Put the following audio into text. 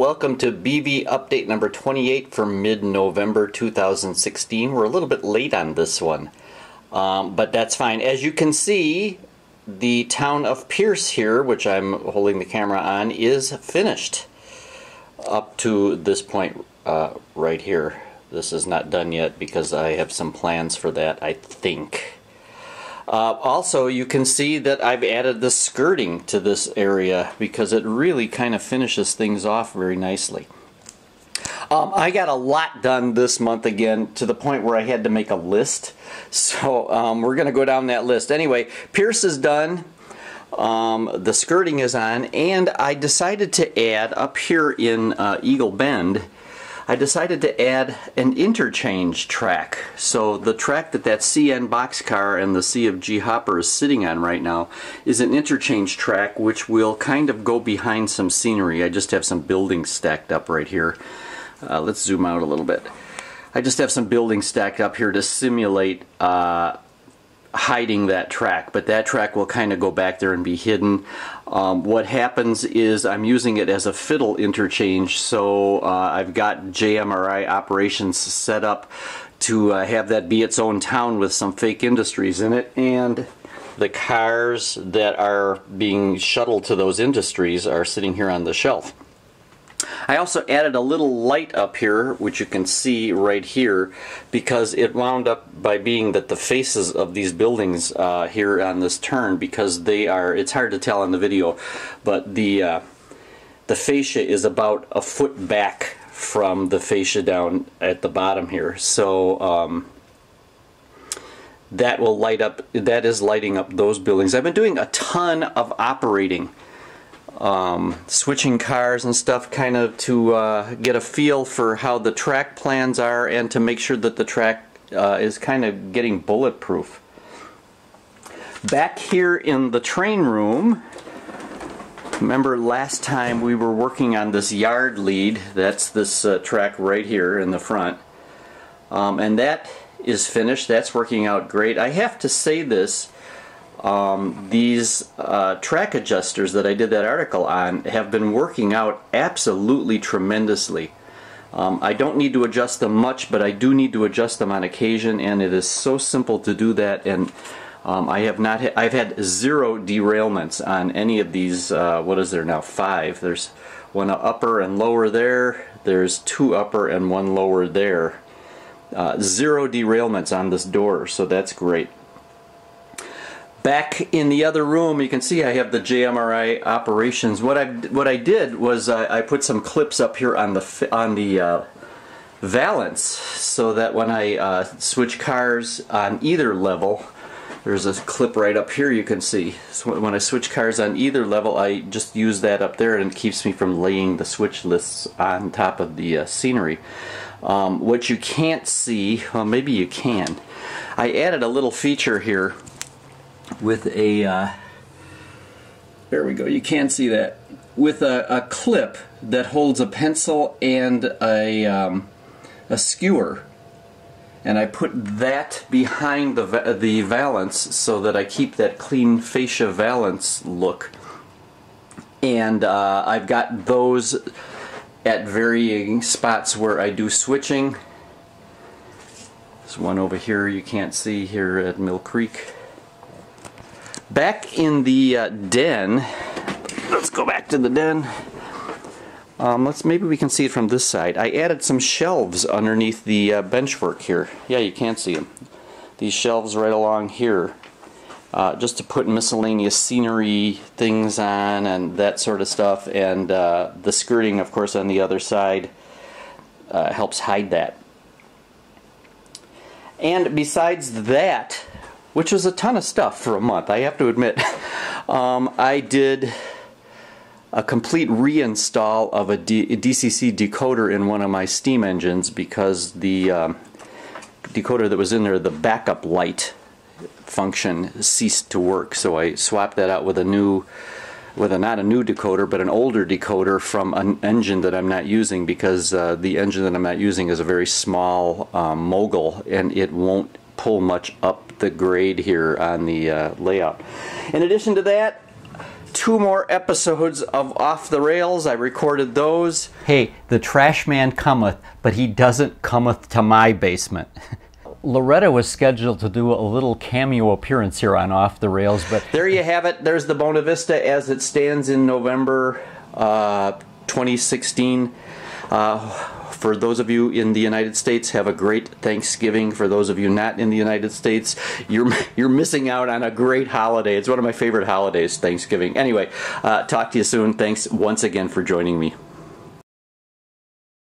welcome to BV update number 28 for mid-November 2016. We're a little bit late on this one, but that's fine. As you can see, the town of Pierce here, which I'm holding the camera on, is finished up to this point right here. This is not done yet because I have some plans for that, I think. Also, you can see that I've added the skirting to this area because it really kind of finishes things off very nicely. I got a lot done this month again, to the point where I had to make a list. So we're going to go down that list. Anyway, Pierce is done. The skirting is on, and I decided to add up here in Eagle Bend, I decided to add an interchange track. So the track that CN boxcar and the C of G hopper is sitting on right now is an interchange track which will kind of go behind some scenery. I just have some buildings stacked up right here. Let's zoom out a little bit. I just have some buildings stacked up here to simulate hiding that track, but that track will kind of go back there and be hidden. What happens is I'm using it as a fiddle interchange, so I've got JMRI operations set up to have that be its own town with some fake industries in it, and the cars that are being shuttled to those industries are sitting here on the shelf. I also added a little light up here, which you can see right here, because it wound up by being that the faces of these buildings here on this turn, because they are, it's hard to tell in the video, but the fascia is about a foot back from the fascia down at the bottom here. So that will light up, that is lighting up those buildings. I've been doing a ton of operating, switching cars and stuff, kind of to get a feel for how the track plans are and to make sure that the track is kind of getting bulletproof. Back here in the train room, remember last time we were working on this yard lead. That's this track right here in the front, and that is finished. That's working out great. I have to say this, these track adjusters that I did that article on have been working out absolutely tremendously. I don't need to adjust them much, but I do need to adjust them on occasion, and it is so simple to do that. And I've had 0 derailments on any of these. What is there now? 5. There's one upper and lower there. There's 2 upper and 1 lower there. 0 derailments on this door, so that's great. Back in the other room, you can see I have the JMRI operations. What I did was I put some clips up here on the valance, so that when I switch cars on either level, there's a clip right up here you can see. So when I switch cars on either level, I just use that up there, and it keeps me from laying the switch lists on top of the scenery. What you can't see, well, maybe you can, I added a little feature here with a, there we go, you can see that, with a clip that holds a pencil and a skewer, and I put that behind the valance so that I keep that clean fascia valance look. And I've got those at varying spots where I do switching. There's one over here you can't see here at Mill Creek. Back in the den, let's go back to the den. Maybe we can see it from this side. I added some shelves underneath the benchwork here. Yeah, you can't see them. These shelves right along here, just to put miscellaneous scenery things on and that sort of stuff. And the skirting, of course, on the other side helps hide that. And besides that, which was a ton of stuff for a month, I have to admit, I did a complete reinstall of a DCC decoder in one of my steam engines because the decoder that was in there, the backup light function, ceased to work. So I swapped that out with a new, not a new decoder, but an older decoder from an engine that I'm not using, because the engine that I'm not using is a very small mogul, and it won't pull much up the grade here on the layout. In addition to that, 2 more episodes of Off the Rails. I recorded those. Hey, the trash man cometh, but he doesn't cometh to my basement. Loretta was scheduled to do a little cameo appearance here on Off the Rails, but there you have it. There's the Bona Vista as it stands in November 2016. For those of you in the United States, have a great Thanksgiving. For those of you not in the United States, you're missing out on a great holiday. It's one of my favorite holidays, Thanksgiving. Anyway, talk to you soon. Thanks once again for joining me.